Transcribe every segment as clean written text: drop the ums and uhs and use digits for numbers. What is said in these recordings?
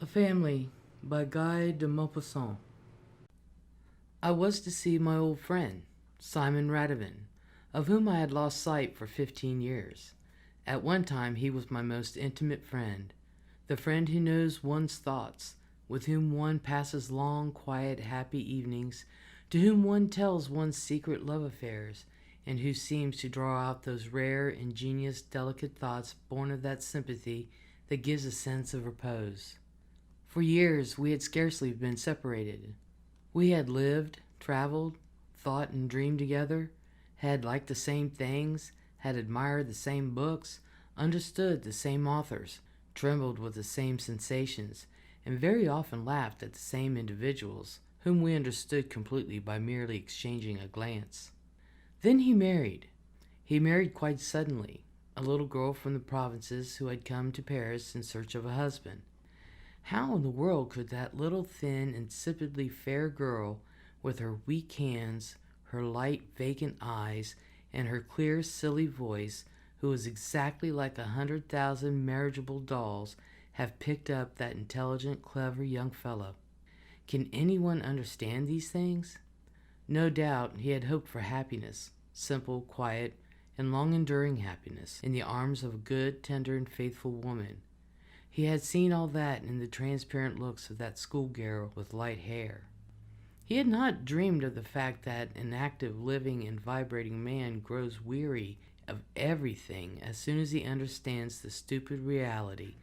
A Family by Guy de Maupassant. I was to see my old friend, Simon Radovan, of whom I had lost sight for 15 years. At one time he was my most intimate friend, the friend who knows one's thoughts, with whom one passes long, quiet, happy evenings, to whom one tells one's secret love affairs, and who seems to draw out those rare, ingenious, delicate thoughts born of that sympathy that gives a sense of repose. For years we had scarcely been separated. We had lived, traveled, thought and dreamed together, had liked the same things, had admired the same books, understood the same authors, trembled with the same sensations, and very often laughed at the same individuals, whom we understood completely by merely exchanging a glance. Then he married. He married quite suddenly, a little girl from the provinces who had come to Paris in search of a husband. How in the world could that little thin, insipidly fair girl, with her weak hands, her light, vacant eyes, and her clear, silly voice, who was exactly like 100,000 marriageable dolls, have picked up that intelligent, clever young fellow? Can anyone understand these things? No doubt he had hoped for happiness, simple, quiet, and long-enduring happiness, in the arms of a good, tender, and faithful woman. He had seen all that in the transparent looks of that schoolgirl with light hair. He had not dreamed of the fact that an active, living, and vibrating man grows weary of everything as soon as he understands the stupid reality,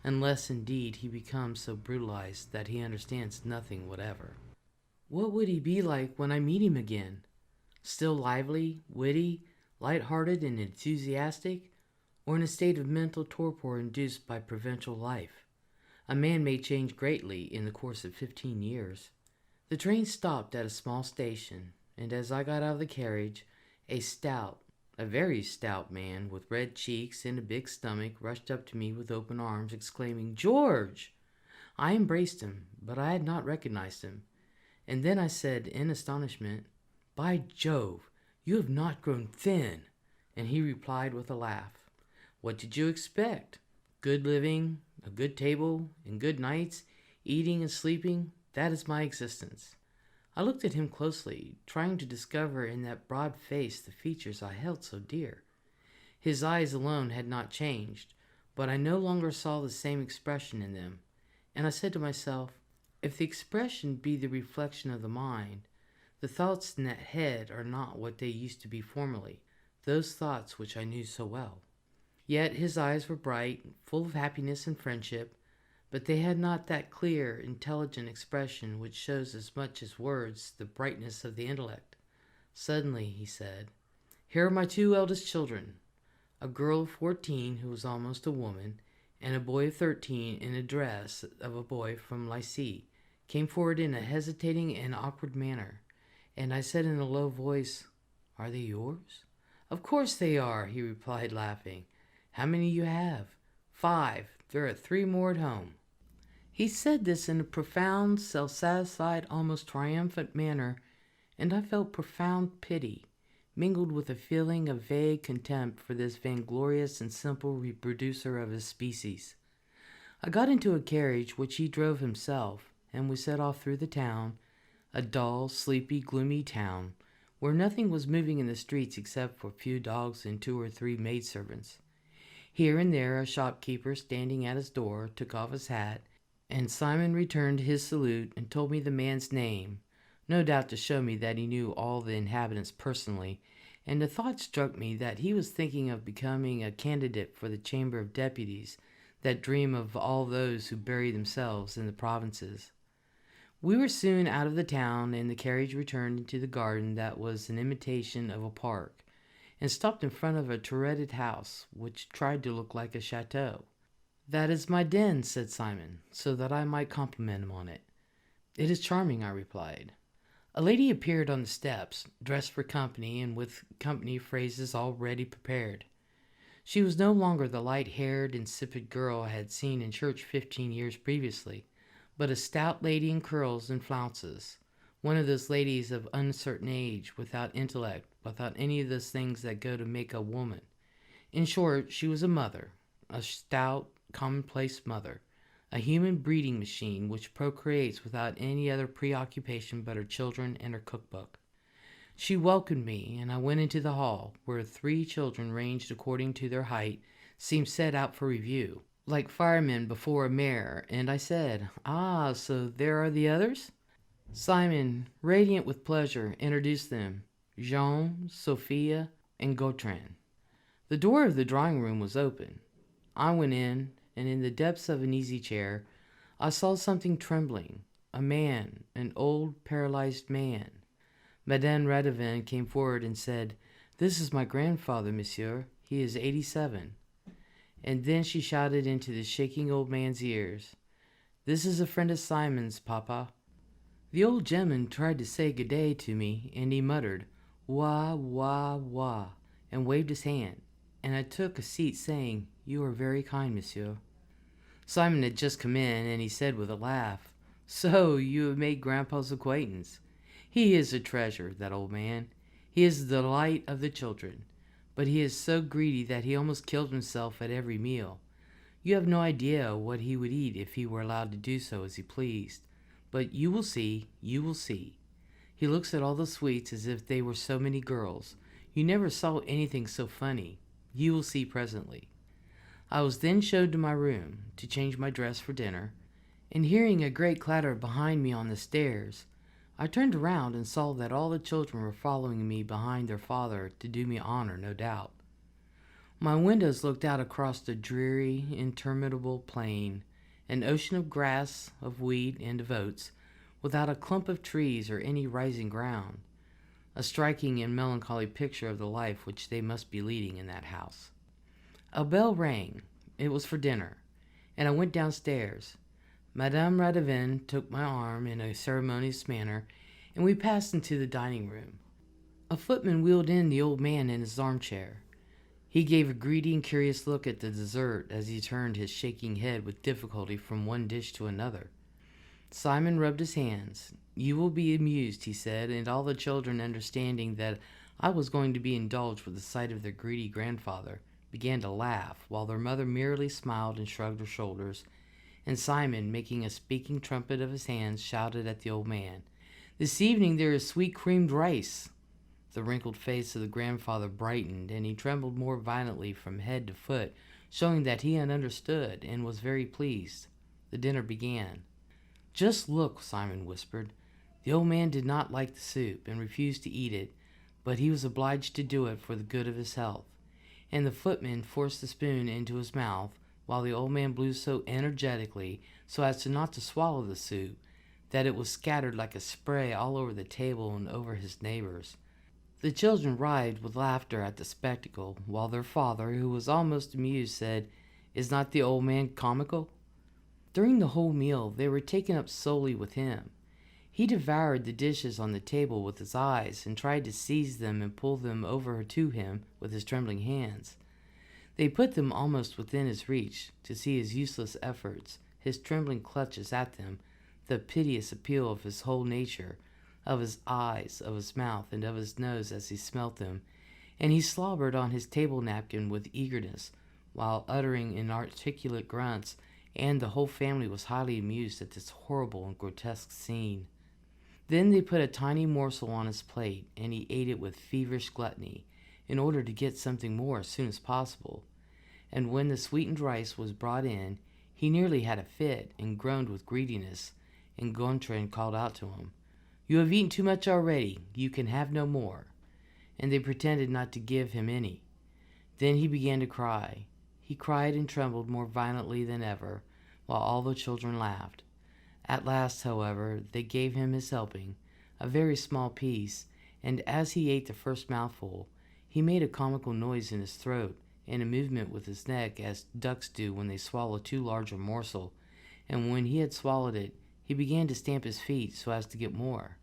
unless indeed he becomes so brutalized that he understands nothing whatever. What would he be like when I meet him again? Still lively, witty, light-hearted, and enthusiastic, or in a state of mental torpor induced by provincial life? A man may change greatly in the course of 15 years. The train stopped at a small station, and as I got out of the carriage, a very stout man with red cheeks and a big stomach rushed up to me with open arms, exclaiming, "George!" I embraced him, but I had not recognized him. And then I said in astonishment, "By Jove, you have not grown thin!" And he replied with a laugh, "What did you expect? Good living, a good table, and good nights, eating and sleeping, that is my existence." I looked at him closely, trying to discover in that broad face the features I held so dear. His eyes alone had not changed, but I no longer saw the same expression in them, and I said to myself, if the expression be the reflection of the mind, the thoughts in that head are not what they used to be formerly, those thoughts which I knew so well. Yet his eyes were bright, full of happiness and friendship, but they had not that clear, intelligent expression which shows as much as words the brightness of the intellect. Suddenly he said, "Here are my two eldest children." A girl of 14 who was almost a woman, and a boy of 13 in a dress of a boy from Lycée, came forward in a hesitating and awkward manner, and I said in a low voice, "Are they yours?" "Of course they are," he replied, laughing. "How many you have?" "5. There are 3 more at home." He said this in a profound, self-satisfied, almost triumphant manner, and I felt profound pity, mingled with a feeling of vague contempt for this vainglorious and simple reproducer of his species. I got into a carriage which he drove himself, and we set off through the town, a dull, sleepy, gloomy town, where nothing was moving in the streets except for a few dogs and 2 or 3 maidservants. Here and there a shopkeeper standing at his door took off his hat, and Simon returned his salute and told me the man's name, no doubt to show me that he knew all the inhabitants personally, and the thought struck me that he was thinking of becoming a candidate for the Chamber of Deputies that dream of all those who bury themselves in the provinces. We were soon out of the town, and the carriage returned into the garden that was an imitation of a park, and stopped in front of a turreted house which tried to look like a chateau. "That is my den," said Simon, so that I might compliment him on it. "It is charming," I replied. A lady appeared on the steps, dressed for company and with company phrases already prepared. She was no longer the light-haired, insipid girl I had seen in church 15 years previously, but a stout lady in curls and flounces, one of those ladies of uncertain age, without intellect, without any of those things that go to make a woman. In short, she was a mother, a stout, commonplace mother, a human breeding machine which procreates without any other preoccupation but her children and her cookbook. She welcomed me, and I went into the hall, where 3 children, ranged according to their height, seemed set out for review, like firemen before a mayor, and I said, "Ah, so there are the others?" Simon, radiant with pleasure, introduced them: Jean, Sophia, and Gautran. The door of the drawing room was open. I went in, and in the depths of an easy chair, I saw something trembling. A man, an old, paralyzed man. Madame Radivin came forward and said, "This is my grandfather, monsieur. He is 87. And then she shouted into the shaking old man's ears, "This is a friend of Simon's, papa." The old gentleman tried to say good day to me, and he muttered, "Wah, wah, wah," and waved his hand, and I took a seat, saying, "You are very kind, monsieur." Simon had just come in, and he said with a laugh, "So you have made Grandpa's acquaintance. He is a treasure, that old man. He is the delight of the children, but he is so greedy that he almost kills himself at every meal. You have no idea what he would eat if he were allowed to do so as he pleased. But you will see, you will see. He looks at all the sweets as if they were so many girls. You never saw anything so funny. You will see presently." I was then showed to my room to change my dress for dinner, and hearing a great clatter behind me on the stairs, I turned around and saw that all the children were following me behind their father, to do me honor, no doubt. My windows looked out across the dreary, interminable plain, an ocean of grass, of wheat, and of oats, without a clump of trees or any rising ground, a striking and melancholy picture of the life which they must be leading in that house. A bell rang. It was for dinner, and I went downstairs. Madame Radivin took my arm in a ceremonious manner, and we passed into the dining room. A footman wheeled in the old man in his armchair. He gave a greedy and curious look at the dessert as he turned his shaking head with difficulty from one dish to another. Simon rubbed his hands. "You will be amused," he said, and all the children, understanding that I was going to be indulged with the sight of their greedy grandfather, began to laugh, while their mother merely smiled and shrugged her shoulders, and Simon, making a speaking trumpet of his hands, shouted at the old man, "This evening there is sweet creamed rice." The wrinkled face of the grandfather brightened, and he trembled more violently from head to foot, showing that he had understood and was very pleased. The dinner began. "Just look," Simon whispered. The old man did not like the soup, and refused to eat it, but he was obliged to do it for the good of his health, and the footman forced the spoon into his mouth, while the old man blew so energetically, so as not to swallow the soup, that it was scattered like a spray all over the table and over his neighbors. The children writhed with laughter at the spectacle, while their father, who was almost amused, said, "Is not the old man comical?" During the whole meal they were taken up solely with him. He devoured the dishes on the table with his eyes, and tried to seize them and pull them over to him with his trembling hands. They put them almost within his reach, to see his useless efforts, his trembling clutches at them, the piteous appeal of his whole nature, of his eyes, of his mouth, and of his nose as he smelt them, and he slobbered on his table napkin with eagerness, while uttering inarticulate grunts, and the whole family was highly amused at this horrible and grotesque scene. Then they put a tiny morsel on his plate, and he ate it with feverish gluttony, in order to get something more as soon as possible. And when the sweetened rice was brought in, he nearly had a fit, and groaned with greediness, and Gontran called out to him, "You have eaten too much already. You can have no more." And they pretended not to give him any. Then he began to cry. He cried and trembled more violently than ever, while all the children laughed. At last, however, they gave him his helping, a very small piece, and as he ate the first mouthful, he made a comical noise in his throat, and a movement with his neck, as ducks do when they swallow too large a morsel, and when he had swallowed it, he began to stamp his feet so as to get more.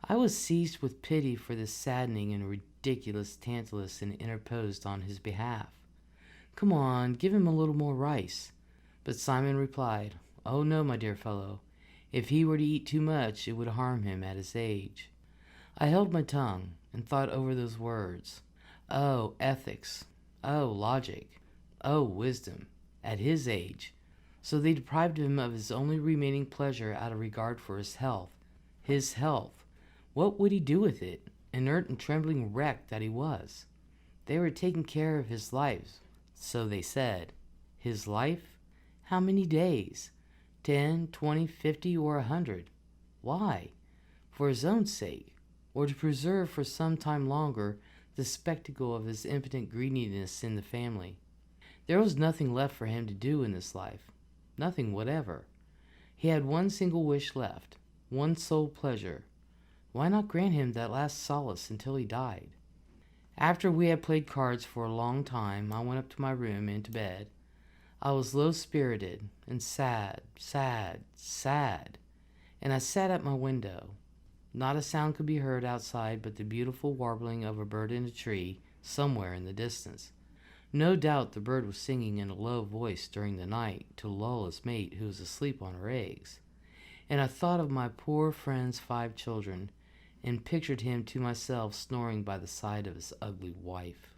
I was seized with pity for this saddening and ridiculous Tantalus, and interposed on his behalf. "Come on, give him a little more rice." But Simon replied, "Oh no, my dear fellow. If he were to eat too much, it would harm him at his age." I held my tongue, and thought over those words. Oh, ethics! Oh, logic! Oh, wisdom! At his age! So they deprived him of his only remaining pleasure out of regard for his health. His health. What would he do with it, inert and trembling wreck that he was? They were taking care of his life, so they said. His life? How many days? 10, 20, 50, or 100? Why? For his own sake, or to preserve for some time longer the spectacle of his impotent greediness in the family. There was nothing left for him to do in this life, nothing whatever. He had one single wish left, one sole pleasure. Why not grant him that last solace until he died? After we had played cards for a long time, I went up to my room and to bed. I was low-spirited and sad, and I sat at my window. Not a sound could be heard outside but the beautiful warbling of a bird in a tree somewhere in the distance. No doubt the bird was singing in a low voice during the night to lull its mate who was asleep on her eggs. And I thought of my poor friend's 5 children, and pictured him to myself snoring by the side of his ugly wife.